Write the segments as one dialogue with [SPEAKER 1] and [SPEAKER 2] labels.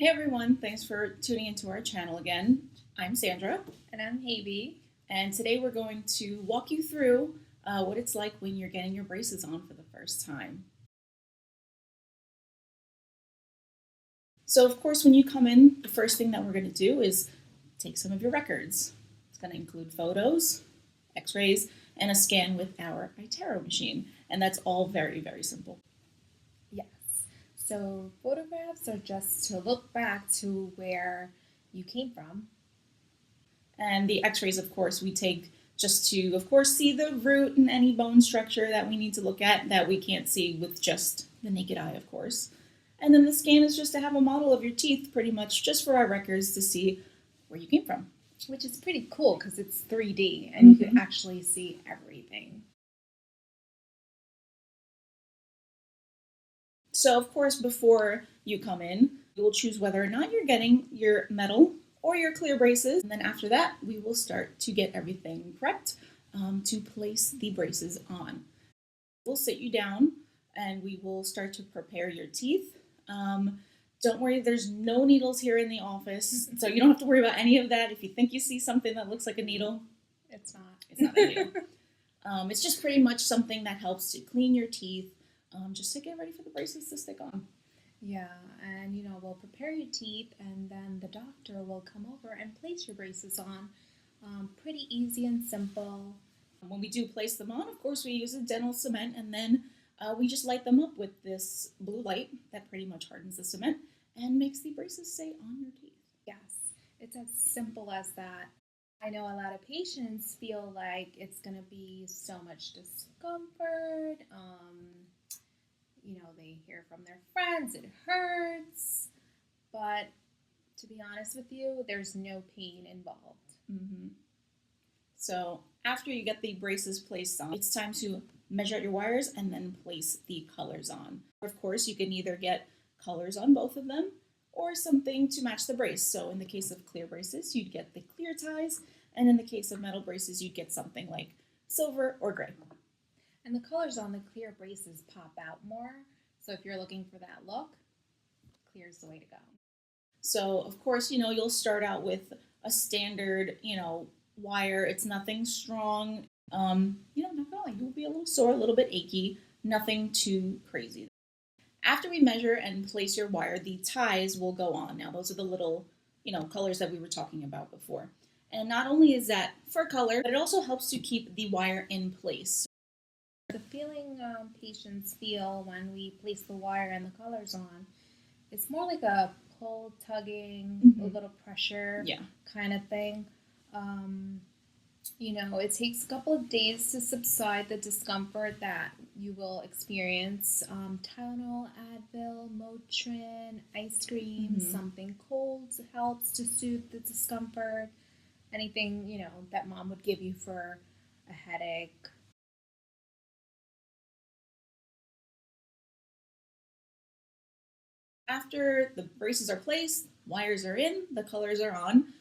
[SPEAKER 1] Hey everyone, thanks for tuning into our channel again. I'm Sandra.
[SPEAKER 2] And I'm Heibi.
[SPEAKER 1] And today we're going to walk you through what it's like when you're getting your braces on for the first time. So of course, when you come in, the first thing that we're going to do is take some of your records. It's going to include photos, x-rays, and a scan with our iTero machine. And that's all very, very simple.
[SPEAKER 2] Yes. So photographs are just to look back to where you came from.
[SPEAKER 1] And the x-rays, of course, we take just to, of course, see the root and any bone structure that we need to look at that we can't see with just the naked eye, of course. And then the scan is just to have a model of your teeth, pretty much just for our records to see where you came from.
[SPEAKER 2] Which is pretty cool because it's 3D and you can actually see everything.
[SPEAKER 1] So, of course, before you come in, you will choose whether or not you're getting your metal or your clear braces. And then after that, we will start to get everything prepped to place the braces on. We'll sit you down and we will start to prepare your teeth. Don't worry, there's no needles here in the office, so you don't have to worry about any of that. If you think you see something that looks like a needle,
[SPEAKER 2] it's not.
[SPEAKER 1] It's not a needle. It's just pretty much something that helps to clean your teeth, just to get ready for the braces to stick on.
[SPEAKER 2] Yeah, and we'll prepare your teeth and then the doctor will come over and place your braces on. Pretty easy and simple.
[SPEAKER 1] When we do place them on, of course, we use a dental cement and then we just light them up with this blue light that pretty much hardens the cement and makes the braces stay on your teeth.
[SPEAKER 2] Yes, it's as simple as that. I know a lot of patients feel like it's going to be so much discomfort. They hear from their friends, it hurts. But to be honest with you, there's no pain involved.
[SPEAKER 1] Mm-hmm. So after you get the braces placed on, it's time to measure out your wires and then place the colors on. Of course, you can either get colors on both of them or something to match the brace. So in the case of clear braces, you'd get the clear ties, and in the case of metal braces, you'd get something like silver or gray.
[SPEAKER 2] And the colors on the clear braces pop out more. So if you're looking for that look, clear is the way to go.
[SPEAKER 1] So of course, you'll start out with a standard, wire. It's nothing strong. Not gonna lie, you'll be a little sore, a little bit achy, nothing too crazy. After we measure and place your wire, the ties will go on. Now, those are the little, colors that we were talking about before. And not only is that for color, but it also helps to keep the wire in place.
[SPEAKER 2] The feeling patients feel when we place the wire and the colors on, it's more like a pull, tugging, a little pressure kind of thing. It takes a couple of days to subside the discomfort that you will experience. Tylenol, Advil, Motrin, ice cream, something cold helps to soothe the discomfort. Anything, that mom would give you for a headache.
[SPEAKER 1] After the braces are placed, wires are in, the colors are on,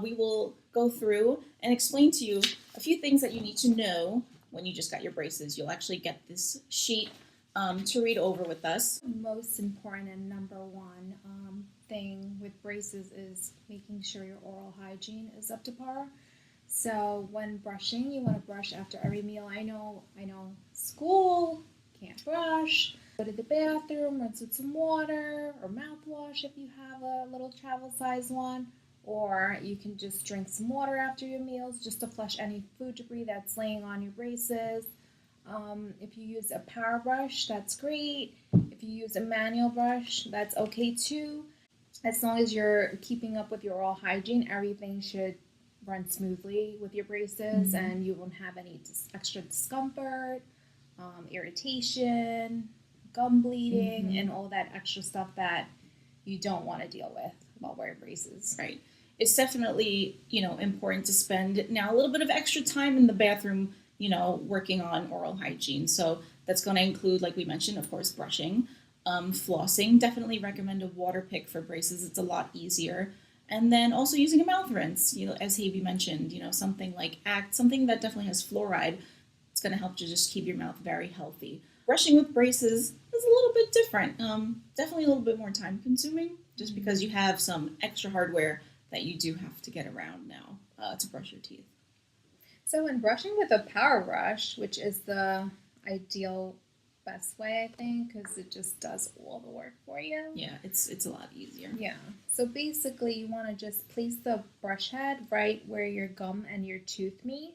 [SPEAKER 1] we will go through and explain to you a few things that you need to know when you just got your braces. You'll actually get this sheet to read over with us.
[SPEAKER 2] Most important and number one thing with braces is making sure your oral hygiene is up to par. So when brushing, you want to brush after every meal. I know, school, can't brush. Go to the bathroom, rinse with some water or mouthwash if you have a little travel size one. Or you can just drink some water after your meals just to flush any food debris that's laying on your braces. If you use a power brush, that's great. If you use a manual brush, that's okay too. As long as you're keeping up with your oral hygiene, everything should run smoothly with your braces and you won't have any extra discomfort, irritation, gum bleeding, and all that extra stuff that you don't want to deal with while wearing braces.
[SPEAKER 1] Right. It's definitely, important to spend now a little bit of extra time in the bathroom, working on oral hygiene. So that's going to include, like we mentioned, of course, brushing, flossing. Definitely recommend a water pick for braces. It's a lot easier. And then also using a mouth rinse, as Heibi mentioned, something like ACT, something that definitely has fluoride. It's going to help to just keep your mouth very healthy. Brushing with braces is a little bit different. Definitely a little bit more time consuming, just because you have some extra hardware that you do have to get around now to brush your teeth.
[SPEAKER 2] So when brushing with a power brush, which is the ideal best way, I think, because it just does all the work for you.
[SPEAKER 1] Yeah, it's a lot easier.
[SPEAKER 2] Yeah. So basically, you want to just place the brush head right where your gum and your tooth meet,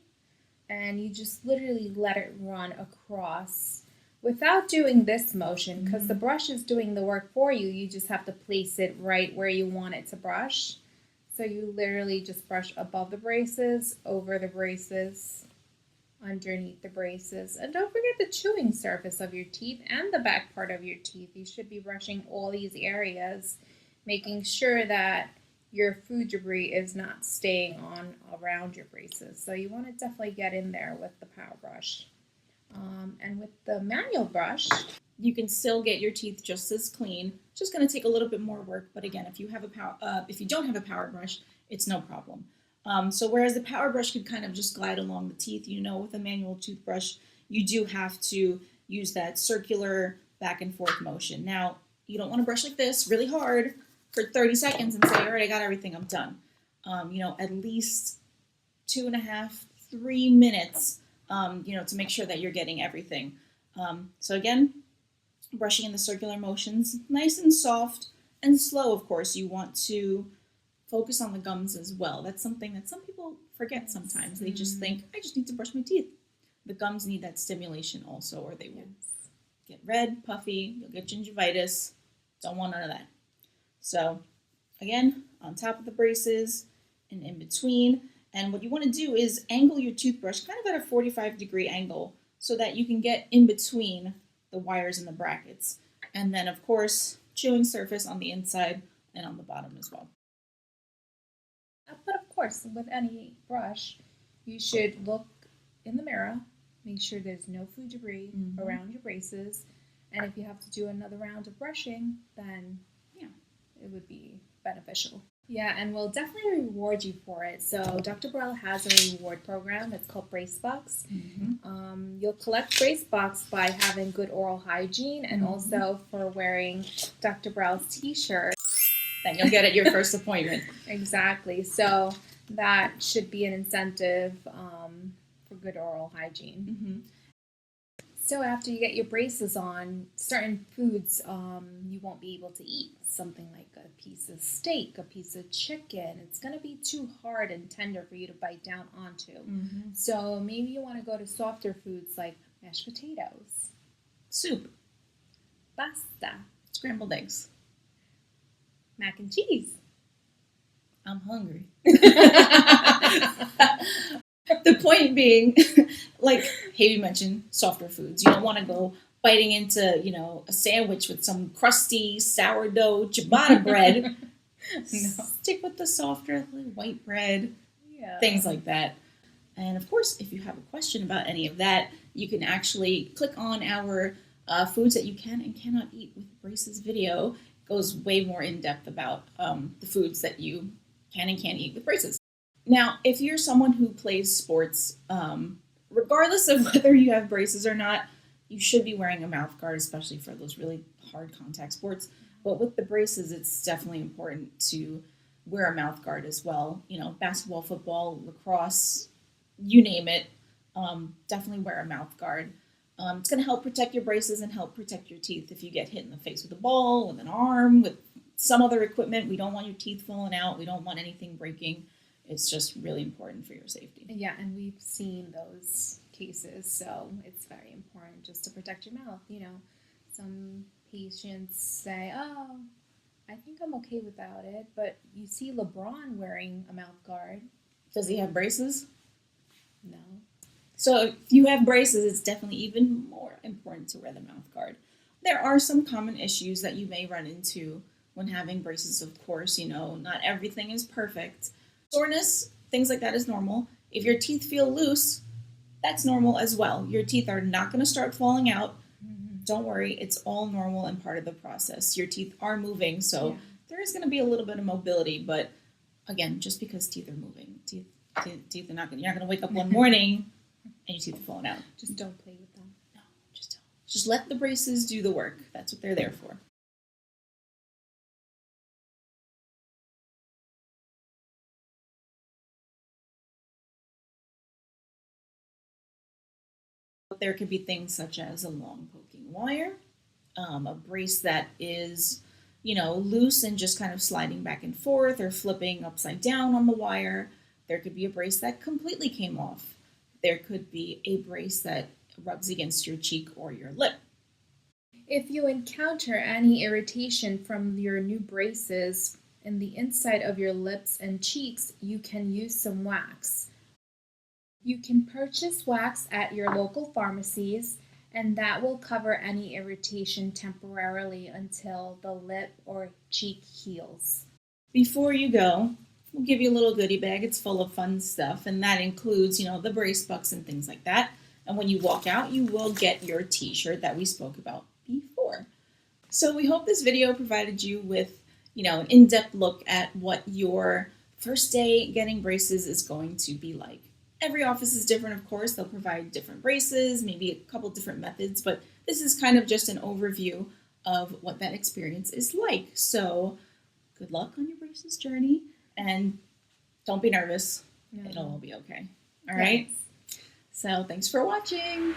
[SPEAKER 2] and you just literally let it run across without doing this motion, because the brush is doing the work for you. You just have to place it right where you want it to brush. So you literally just brush above the braces, over the braces, underneath the braces. And don't forget the chewing surface of your teeth and the back part of your teeth. You should be brushing all these areas, making sure that your food debris is not staying on around your braces. So you want to definitely get in there with the power brush. And with the manual brush,
[SPEAKER 1] you can still get your teeth just as clean. It's just going to take a little bit more work, but again, if you don't have a power brush, it's no problem. So whereas the power brush could kind of just glide along the teeth, with a manual toothbrush, you do have to use that circular back and forth motion. Now, you don't want to brush like this really hard for 30 seconds and say, all right, I got everything, I'm done. At least 2.5, 3 minutes, to make sure that you're getting everything. So again, brushing in the circular motions, nice and soft and slow, of course. You want to focus on the gums as well. That's something that some people forget sometimes. They just think, I just need to brush my teeth. The gums need that stimulation also, or they will get red, puffy, you'll get gingivitis. Don't want none of that. So again, on top of the braces and in between. And what you want to do is angle your toothbrush kind of at a 45-degree angle so that you can get in between the wires and the brackets. And then, of course, chewing surface on the inside and on the bottom as well.
[SPEAKER 2] But of course, with any brush, you should look in the mirror, make sure there's no food debris around your braces. And if you have to do another round of brushing, then it would be beneficial. Yeah, and we'll definitely reward you for it. So Dr. Boral has a reward program. It's called Brace Bucks. You'll collect Brace Bucks by having good oral hygiene and also for wearing Dr. Boral's t-shirt.
[SPEAKER 1] Then you'll get at your first appointment.
[SPEAKER 2] Exactly. So that should be an incentive for good oral hygiene. So after you get your braces on, certain foods you won't be able to eat. Something like a piece of steak, a piece of chicken. It's going to be too hard and tender for you to bite down onto. So maybe you want to go to softer foods like mashed potatoes,
[SPEAKER 1] soup,
[SPEAKER 2] pasta,
[SPEAKER 1] scrambled eggs,
[SPEAKER 2] mac and cheese.
[SPEAKER 1] I'm hungry. The point being, like Heibi mentioned, softer foods. You don't want to go biting into, a sandwich with some crusty sourdough ciabatta bread. No. Stick with the softer white bread, things like that. And of course, if you have a question about any of that, you can actually click on our foods that you can and cannot eat with braces video. It goes way more in depth about the foods that you can and can't eat with braces. Now, if you're someone who plays sports, regardless of whether you have braces or not, you should be wearing a mouth guard, especially for those really hard contact sports. But with the braces, it's definitely important to wear a mouth guard as well. Basketball, football, lacrosse, you name it, definitely wear a mouth guard. It's going to help protect your braces and help protect your teeth if you get hit in the face with a ball, with an arm, with some other equipment. We don't want your teeth falling out. We don't want anything breaking. It's just really important for your safety.
[SPEAKER 2] Yeah, and we've seen those cases, so it's very important just to protect your mouth. Some patients say, oh, I think I'm okay without it, but you see LeBron wearing a mouth guard.
[SPEAKER 1] Does he have braces?
[SPEAKER 2] No.
[SPEAKER 1] So if you have braces, it's definitely even more important to wear the mouth guard. There are some common issues that you may run into when having braces, of course. Not everything is perfect. Soreness, things like that is normal. If your teeth feel loose, that's normal as well. Your teeth are not going to start falling out. Don't worry, it's all normal and part of the process. Your teeth are moving, so there is going to be a little bit of mobility, but again, just because teeth are moving, teeth are not going. You're not going to wake up one morning and your teeth are falling out.
[SPEAKER 2] Just don't play with them.
[SPEAKER 1] No, just don't. Just let the braces do the work. That's what they're there for. There could be things such as a long poking wire, a brace that is, loose and just kind of sliding back and forth or flipping upside down on the wire. There could be a brace that completely came off. There could be a brace that rubs against your cheek or your lip.
[SPEAKER 2] If you encounter any irritation from your new braces in the inside of your lips and cheeks, you can use some wax. You can purchase wax at your local pharmacies, and that will cover any irritation temporarily until the lip or cheek heals.
[SPEAKER 1] Before you go, we'll give you a little goodie bag. It's full of fun stuff, and that includes, the brace bucks and things like that. And when you walk out, you will get your t-shirt that we spoke about before. So we hope this video provided you with, an in-depth look at what your first day getting braces is going to be like. Every office is different, of course. They'll provide different braces, maybe a couple different methods, but this is kind of just an overview of what that experience is like. So good luck on your braces journey, and don't be nervous. It'll all be okay. All right? So thanks for watching.